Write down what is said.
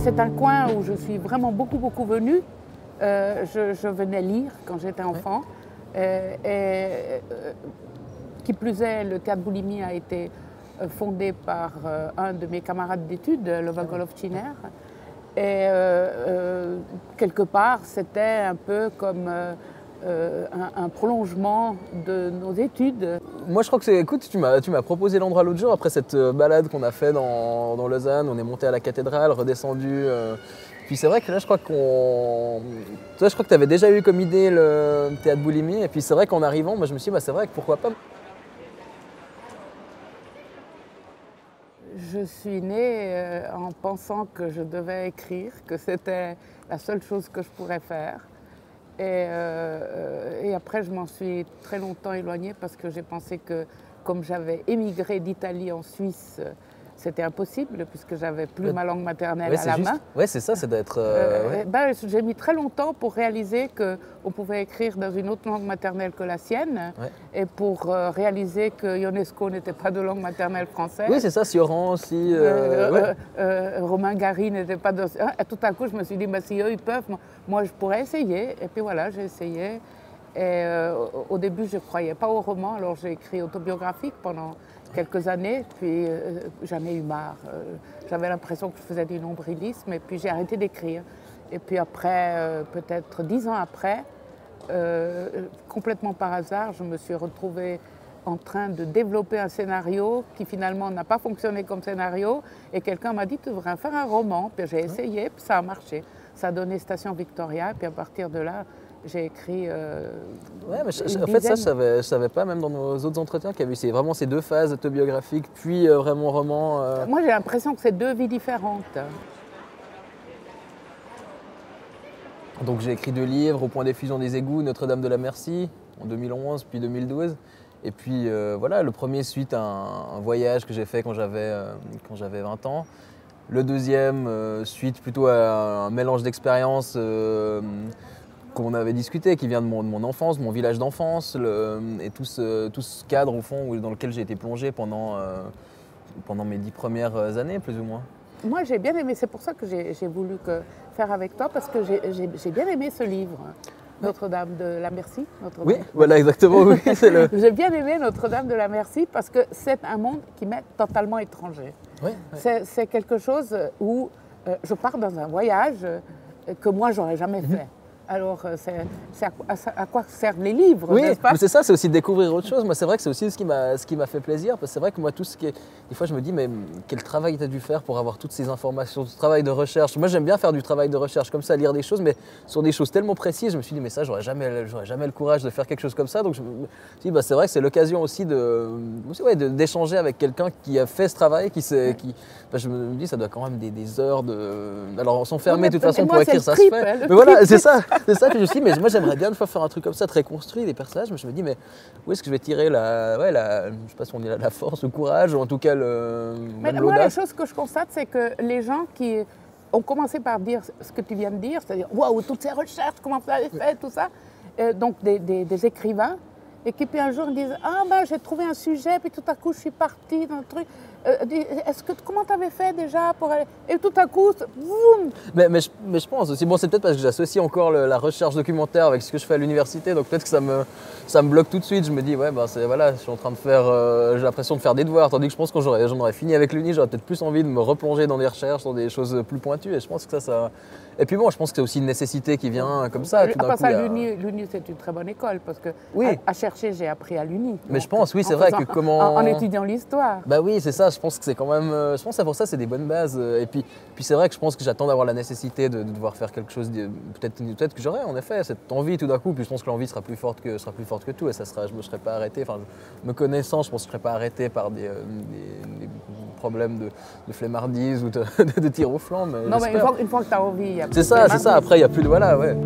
c'est un coin où je suis vraiment beaucoup venue. Je venais lire quand j'étais enfant. Qui plus est, le théâtre Boulimie a été fondé par un de mes camarades d'études, Lova Golovčiner. Et quelque part, c'était un peu comme un prolongement de nos études. Moi je crois que c'est, écoute, tu m'as proposé l'endroit l'autre jour, après cette balade qu'on a fait dans Lausanne, on est monté à la cathédrale, redescendu. Puis c'est vrai que là je crois que tu avais déjà eu comme idée le théâtre Boulimie, et puis c'est vrai qu'en arrivant, moi je me suis dit, bah, c'est vrai que pourquoi pas. Je suis née en pensant que je devais écrire, que c'était la seule chose que je pourrais faire. Et après, je m'en suis très longtemps éloignée parce que j'ai pensé que, comme j'avais émigré d'Italie en Suisse, c'était impossible puisque j'avais plus ma langue maternelle à la main. Oui, c'est ça, c'est d'être... J'ai mis très longtemps pour réaliser qu'on pouvait écrire dans une autre langue maternelle que la sienne et pour réaliser que Ionesco n'était pas de langue maternelle française. Oui, c'est ça, Sioran aussi. Romain Gary n'était pas de... Et tout à coup, je me suis dit, bah, si eux, ils peuvent, moi, je pourrais essayer. Et puis voilà, j'ai essayé. Et au début, je ne croyais pas au roman, alors j'ai écrit autobiographique pendant quelques années, puis j'en ai eu marre. J'avais l'impression que je faisais du nombrilisme, et puis j'ai arrêté d'écrire. Et puis après, peut-être 10 ans après, complètement par hasard, je me suis retrouvée en train de développer un scénario qui finalement n'a pas fonctionné comme scénario, et quelqu'un m'a dit, tu devrais faire un roman. Puis j'ai essayé, puis ça a marché. Ça a donné Station Victoria, et puis à partir de là, j'ai écrit. Ouais, mais en fait, ça, je savais pas, même dans nos autres entretiens, qu'il y avait vraiment ces deux phases autobiographiques, puis vraiment roman. Moi, j'ai l'impression que c'est deux vies différentes. Donc, j'ai écrit 2 livres, Au point d'effusion des égouts, Notre-Dame de la Merci, en 2011, puis 2012. Et puis, voilà, le premier suite à un voyage que j'ai fait quand j'avais 20 ans. Le deuxième, suite plutôt à un mélange d'expériences qu'on avait discuté, qui vient de mon enfance, de mon village d'enfance, et tout ce cadre au fond dans lequel j'ai été plongé pendant mes 10 premières années, plus ou moins. Moi, j'ai bien aimé, c'est pour ça que j'ai voulu faire avec toi, parce que j'ai bien aimé ce livre, Notre-Dame de la Merci. Oui, voilà, exactement. Oui, J'ai bien aimé Notre-Dame de la Merci parce que c'est un monde qui m'est totalement étranger. Oui, C'est quelque chose où je pars dans un voyage que moi, j'aurais jamais fait. Alors, c'est à quoi servent les livres, n'est-ce pas? Oui, c'est ça, c'est aussi de découvrir autre chose. Moi, c'est vrai que c'est aussi ce qui m'a fait plaisir, parce que c'est vrai que moi, tout ce qui est... Des fois, je me dis, mais quel travail tu as dû faire pour avoir toutes ces informations, ce travail de recherche. Moi, j'aime bien faire du travail de recherche, comme ça, lire des choses, mais sur des choses tellement précises, je me suis dit, mais ça, j'aurais jamais le courage de faire quelque chose comme ça. Donc, je me suis dit, bah, c'est vrai que c'est l'occasion aussi d'échanger avec quelqu'un qui a fait ce travail, je me dis, ça doit quand même des heures de... Alors, s'enfermer, de toute façon, pour écrire, ça se fait. Mais voilà, c'est ça que je me suis dit, mais moi, j'aimerais bien une fois faire un truc comme ça, très construit, des personnages. Mais je me dis, mais où est-ce que je vais tirer je sais pas si on dit la force, le courage, ou en tout cas mais moi, la chose que je constate, c'est que les gens qui ont commencé par dire ce que tu viens de dire, c'est-à-dire, waouh, toutes ces recherches, comment vous avez fait, tout ça, donc des écrivains, et qui puis un jour disent, ah ben j'ai trouvé un sujet, puis tout à coup je suis partie dans le truc. Comment tu avais fait déjà pour aller... Et tout à coup, boum. Mais je pense aussi, bon, c'est peut-être parce que j'associe encore la recherche documentaire avec ce que je fais à l'université, donc peut-être que ça me bloque tout de suite. Je me dis, ouais, voilà, je suis en train de faire, j'ai l'impression de faire des devoirs, tandis que je pense que quand j'en aurais fini avec l'uni, j'aurais peut-être plus envie de me replonger dans des recherches, dans des choses plus pointues, et je pense que ça... Et puis bon, je pense que c'est aussi une nécessité qui vient comme ça. L'uni, c'est une très bonne école, parce que à chercher, j'ai appris à l'uni. Mais je pense, oui, c'est vrai que en étudiant l'histoire. Bah oui, c'est ça, je pense que c'est quand même... je pense que pour ça, c'est des bonnes bases. Et puis c'est vrai que je pense que j'attends d'avoir la nécessité de devoir faire quelque chose, peut-être que j'aurai en effet cette envie tout d'un coup, puis je pense que l'envie sera plus forte que tout, et je me serais pas arrêté, enfin, me connaissant, je pense que je serais pas arrêté par des problèmes de flemmardise ou de tir au flanc. Mais non, mais une fois que tu as envie, il y a c'est ça, après il n'y a plus de... Voilà, ouais.